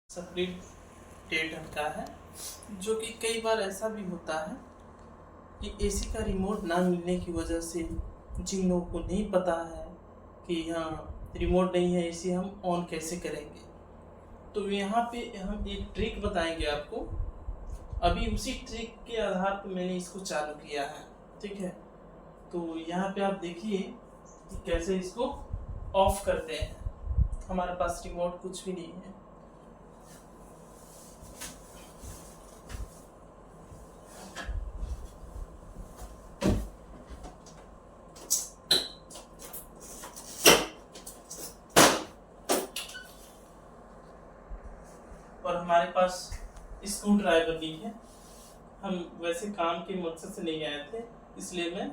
Separate हटका है, जो कि कई बार ऐसा भी होता है कि एसी का रिमोट ना मिलने की वजह से जिन लोगों को नहीं पता है कि यहाँ रिमोट नहीं है, एसी हम ऑन कैसे करेंगे, तो यहाँ पे हम एक ट्रिक बताएंगे आपको। अभी उसी ट्रिक के आधार पर मैंने इसको चालू किया है, ठीक है। तो यहाँ पे आप देखिए कि कैसे इसको ऑफ करते हैं। हमारे पास रिमोट कुछ भी नहीं है। और हमारे पास स्क्रू ड्राइवर भी है। हम वैसे काम के मकसद से नहीं आए थे, इसलिए मैं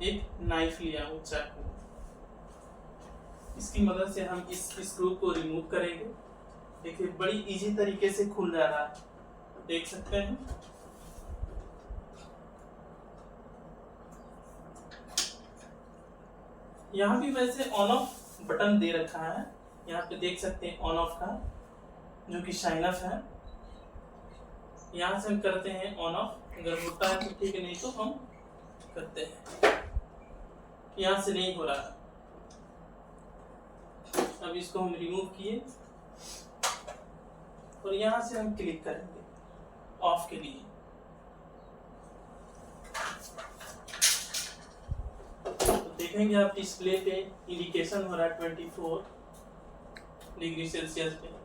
एक नाइफ लिया हूँ, चाकू। इसकी मदद से हम इस स्क्रू को रिमूव करेंगे। देखिए बड़ी इजी तरीके से खुल जा रहा है, देख सकते हैं। यहाँ भी वैसे ऑन ऑफ बटन दे रखा है, यहाँ पे देख सकते हैं ऑन ऑफ का, जो कि शाइन ऑफ है। यहाँ से हम करते हैं ऑन ऑफ, अगर होता है तो ठीक है, नहीं तो हम करते हैं। यहाँ से नहीं हो रहा। अब इसको हम रिमूव किए और यहाँ से हम क्लिक करेंगे ऑफ के लिए। तो देखेंगे आप डिस्प्ले पे इंडिकेशन हो रहा है 24 डिग्री सेल्सियस पे।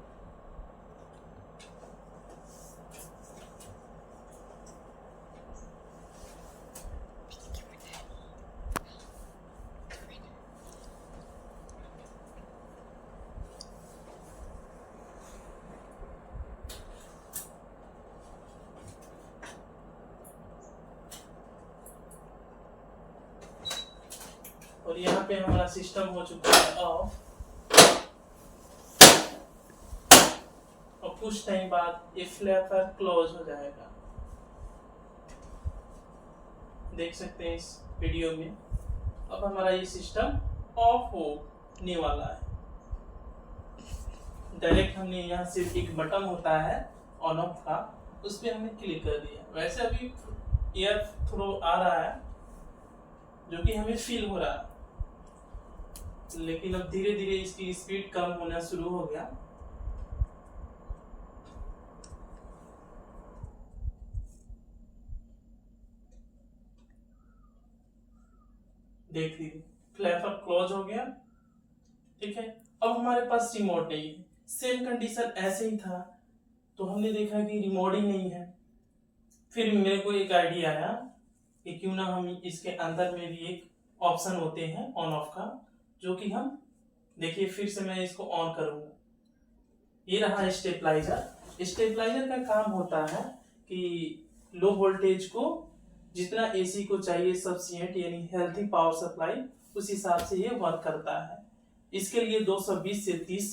और यहाँ पे हमारा सिस्टम हो चुका है ऑफ, और कुछ टाइम बाद ये फ्लैपर क्लोज हो जाएगा। देख सकते हैं इस वीडियो में। अब हमारा ये सिस्टम ऑफ होने वाला है। डायरेक्ट हमने यहाँ सिर्फ एक बटन होता है ऑन ऑफ का, उस पर हमने क्लिक कर दिया। वैसे अभी एयर थ्रो आ रहा है, जो कि हमें फील हो रहा है, लेकिन अब धीरे धीरे इसकी स्पीड कम होना शुरू हो गया। देख लीजिए फ्लैपर क्लोज हो गया, ठीक है। अब हमारे पास रिमोट नहीं है। सेम कंडीशन ऐसे ही था, तो हमने देखा कि रिमोट ही नहीं है। फिर मेरे को एक आइडिया आया कि क्यों ना हम इसके अंदर में भी एक ऑप्शन होते हैं ऑन ऑफ का, जो कि हम देखिए। फिर से मैं इसको ऑन करूंगा। ये रहा स्टेबलाइजर। स्टेबलाइजर का काम होता है कि लो वोल्टेज को जितना एसी को चाहिए सफिशिएंट, यानी हेल्थी पावर सप्लाई, उस हिसाब से ये वर्क करता है। इसके लिए 220 से 30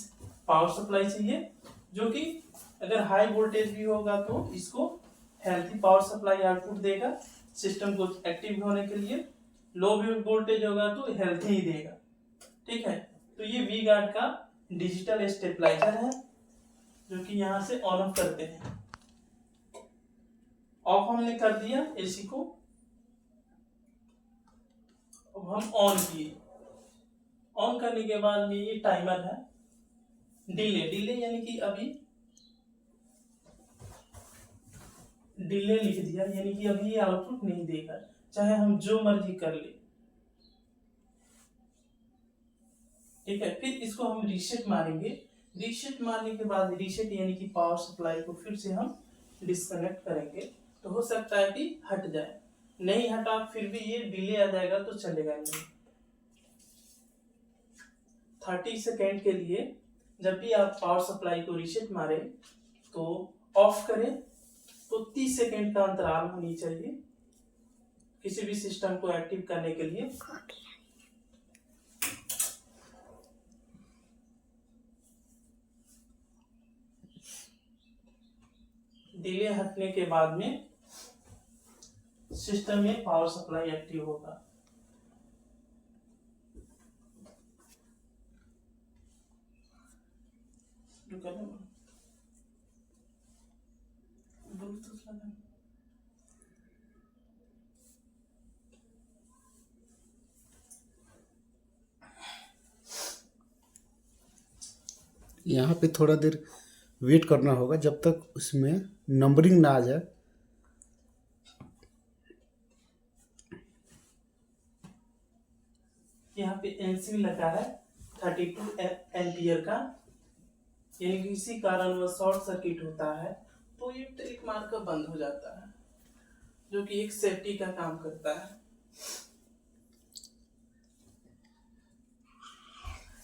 पावर सप्लाई चाहिए, जो कि अगर हाई वोल्टेज भी होगा तो इसको हेल्थी पावर सप्लाई आउटपुट देगा सिस्टम को एक्टिव होने के लिए। लो भी वोल्टेज होगा तो हेल्थी ही देगा, ठीक है। तो ये वी गार्ड का डिजिटल स्टेबलाइजर है, जो कि यहाँ से ऑन ऑफ करते हैं। ऑफ हमने कर दिया एसी को, अब हम ऑन किए। ऑन करने के बाद में ये टाइमर है, डिले यानी कि अभी डिले लिख दिया, यानी कि अभी ये आउटपुट नहीं देगा, चाहे हम जो मर्जी कर ले, ठीक है। फिर इसको हम रीसेट मारेंगे। रीसेट मारने के बाद रीसेट यानी कि पावर सप्लाई को फिर से हम डिस्कनेक्ट करेंगे, तो हो सकता है कि हट जाए। नहीं हटा फिर भी ये डिले आ जाएगा तो चलेगा नहीं। 30 सेकेंड के लिए जब भी आप पावर सप्लाई को रीसेट मारें तो ऑफ करें, तो 30 सेकेंड का अंतराल होनी चाहिए किसी भी सिस्टम को एक्टिव करने के लिए। डिले हटने के बाद में सिस्टम में पावर सप्लाई एक्टिव होगा। लगा। यहाँ पे थोड़ा देर वेट करना होगा जब तक उसमें नंबरिंग ना आ जाए। यहाँ पे एनसी लगा है 32 एम्पियर का, यानी कि इसी कारण वह शॉर्ट सर्किट होता है तो ये ट्रिक मार्कर बंद हो जाता है, जो कि एक सेफ्टी का काम करता है।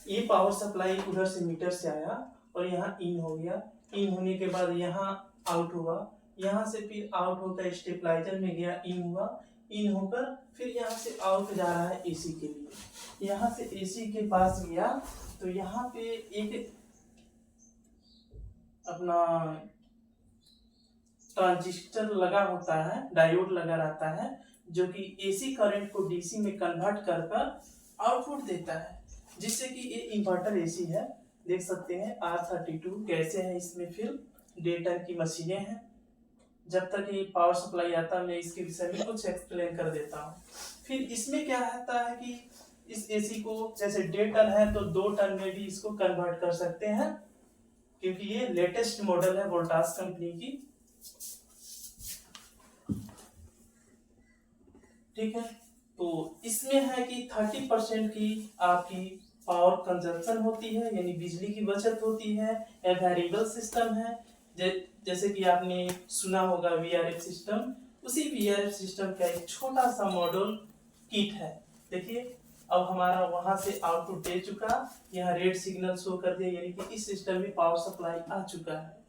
ये पावर सप्लाई उधर से मीटर से आया और यहाँ इन हो गया, इन होने के बाद यहाँ आउट हुआ, यहाँ से फिर आउट होकर स्टेबलाइजर में गया, इन हुआ, इन होकर फिर यहाँ से आउट जा रहा है एसी के लिए। यहाँ से एसी के पास गया तो यहाँ पे एक अपना ट्रांजिस्टर लगा होता है, डायोड लगा रहता है, जो कि एसी करंट को डीसी में कन्वर्ट कर आउटपुट देता है, जिससे कि ये इन्वर्टर एसी है। देख सकते हैं R32 कैसे है, इसमें फिर डेटा की मशीनें हैं। जब तक ये पावर सप्लाई आता मैं इसके विषय में कुछ एक्सप्लेन कर देता हूँ। फिर इसमें क्या रहता है कि इस एसी को जैसे 1.5 टन है तो 2 टन में भी इसको कन्वर्ट कर सकते हैं, क्योंकि ये लेटेस्ट मॉडल है वोल्टास कंपनी की। ठीक है, तो इसमें है कि 30% की आपकी पावर कंजप्शन होती है, यानी बिजली की बचत होती है। यह वेरिएबल सिस्टम है, जैसे कि आपने सुना होगा VRF सिस्टम, उसी VRF सिस्टम का एक छोटा सा मॉडल किट है। देखिए अब हमारा वहां से आउटपुट दे चुका, यहाँ रेड सिग्नल शो कर दिया, यानी कि इस सिस्टम में पावर सप्लाई आ चुका है।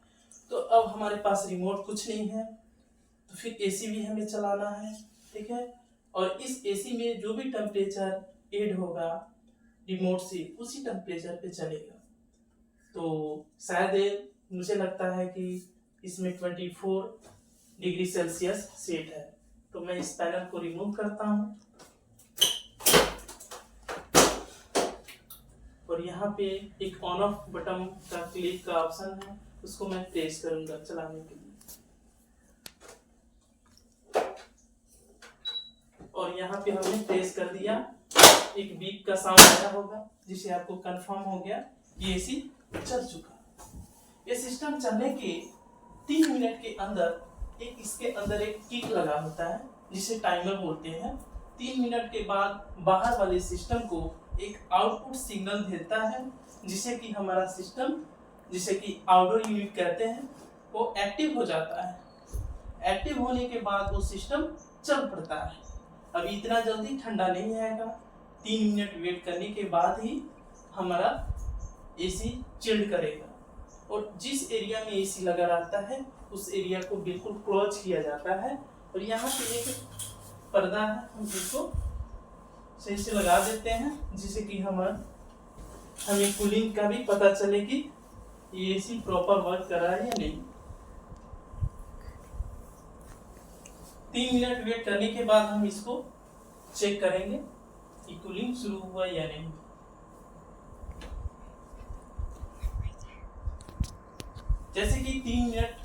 तो अब हमारे पास रिमोट कुछ नहीं है, तो फिर एसी भी हमें चलाना है। ठीक है, और इस एसी में जो भी टेम्परेचर ऐड होगा रिमोट से उसी टेम्परेचर पे चलेगा। तो शायद मुझे लगता है कि इसमें 24 डिग्री सेल्सियस सेट है, तो मैं इस पैनल को रिमूव करता हूँ और यहाँ पे एक ऑन ऑफ बटन का क्लिक का ऑप्शन है, उसको मैं प्रेस करूंगा चलाने के लिए। और यहाँ पे हमने प्रेस कर दिया, एक बीप का साउंड आया होगा, जिसे आपको कंफर्म हो गया कि एसी चल चुका। ये सिस्टम चलने के 3 मिनट के अंदर इसके अंदर एक किक लगा होता है, जिसे टाइमर बोलते हैं। 3 मिनट के बाद बाहर वाले सिस्टम को एक आउटपुट सिग्नल देता है, जिसे कि हमारा सिस्टम, जिसे कि आउटडोर यूनिट कहते हैं, वो एक्टिव हो जाता है। एक्टिव होने के बाद वो सिस्टम चल पड़ता है। अभी इतना जल्दी ठंडा नहीं आएगा, 3 मिनट वेट करने के बाद ही हमारा एसी चिल्ड करेगा। और जिस एरिया में एसी लगा रहता है उस एरिया को बिल्कुल क्लोज किया जाता है। और यहाँ पे एक पर्दा है, हम इसको सही से लगा देते हैं, जिससे कि हमें कूलिंग का भी पता चले कि ये एसी प्रॉपर वर्क कर रहा है या नहीं। 3 मिनट वेट करने के बाद हम इसको चेक करेंगे कि कूलिंग शुरू हुआ या नहीं। जैसे कि 3 मिनट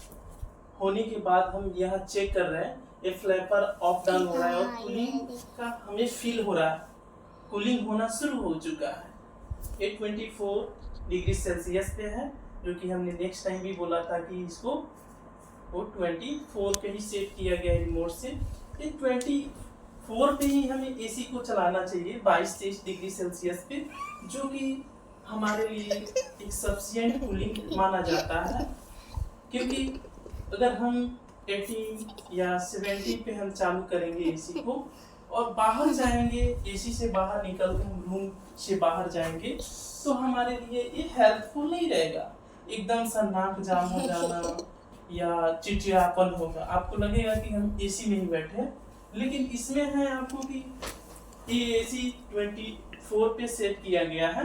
होने के बाद हम यहाँ चेक कर रहे हैं, ये फ्लैपर ऑफ डाउन हो रहा है और कूलिंग का हमें फील हो रहा है, कूलिंग होना शुरू हो चुका है। ये 24 डिग्री सेल्सियस पे है, जो कि हमने नेक्स्ट टाइम भी बोला था कि इसको वो 24 पे ही सेट किया गया है रिमोट से। ये 24 पे ही हमें एसी को चलाना चाहिए, 22-23 डिग्री सेल्सियस पे, जो कि हमारे लिए एक सफिशिएंट कूलिंग माना जाता है। क्योंकि अगर हम 80 या 70 पे हम चालू करेंगे एसी को और बाहर जाएंगे, एसी से बाहर निकल के हम रूम से बाहर जाएंगे, तो हमारे लिए ये हेल्पफुल नहीं रहेगा। एकदम सा नाक जाम हो जाना या चिड़चिड़ापन होगा, आपको लगेगा कि हम एसी में ही बैठे। लेकिन इसमें है आपको कि ये एसी 24 पे सेट किया गया है।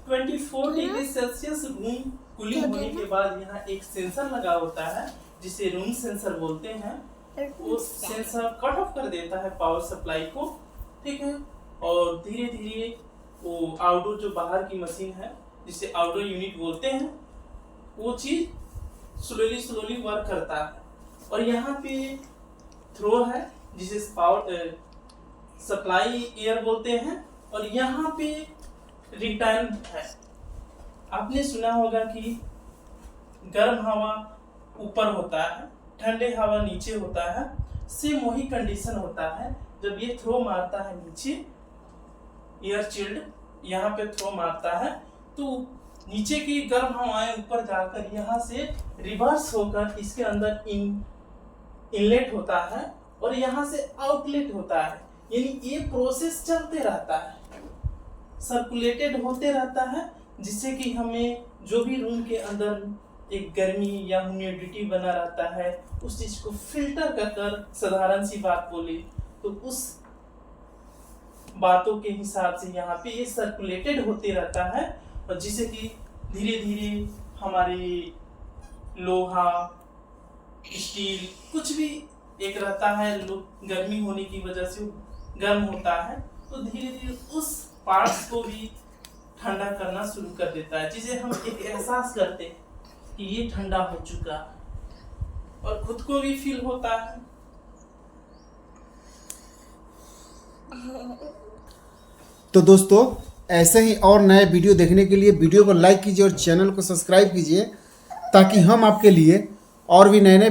24 डिग्री सेल्सियस रूम कूलिंग होने के बाद यहाँ एक सेंसर लगा होता है, जिसे रूम सेंसर बोलते हैं। वो सेंसर कट ऑफ कर देता है पावर सप्लाई को। ठीक है, और धीरे धीरे वो आउटडोर जो बाहर की मशीन है, जिसे आउटडोर यूनिट बोलते हैं, वो चीज स्लोली वर्क करता है। और यहाँ पे थ्रो है जिसे पावर सप्लाई एयर बोलते हैं, और यहाँ पे रिटर्न है। आपने सुना होगा कि गर्म हवा ऊपर होता है, ठंडे हवा नीचे होता है। सेम वही कंडीशन होता है जब ये थ्रो मारता है नीचे, एयर चिल्ड यहाँ पे थ्रो मारता है तो नीचे की गर्म हवाएं ऊपर जाकर यहाँ से रिवर्स होकर इसके अंदर इनलेट होता है और यहाँ से आउटलेट होता है। यानी ये प्रोसेस चलते रहता है, सर्कुलेटेड होते रहता है, जिससे कि हमें जो भी रूम के अंदर एक गर्मी या ह्यूमिडिटी बना रहता है उस चीज को फिल्टर कर साधारण सी बात बोले तो उस बातों के हिसाब से यहाँ पे ये सर्कुलेटेड होते रहता है, और जिससे कि धीरे धीरे हमारे लोहा स्टील कुछ भी एक रहता है, गर्मी होने की वजह से गर्म होता है तो धीरे धीरे उस पार्ट्स को भी ठंडा करना शुरू कर देता है, जिसे हम एक एहसास करते हैं कि ये ठंडा हो चुका है और खुद को भी फील होता है। तो दोस्तों ऐसे ही और नए वीडियो देखने के लिए वीडियो को लाइक कीजिए और चैनल को सब्सक्राइब कीजिए ताकि हम आपके लिए और भी नए नए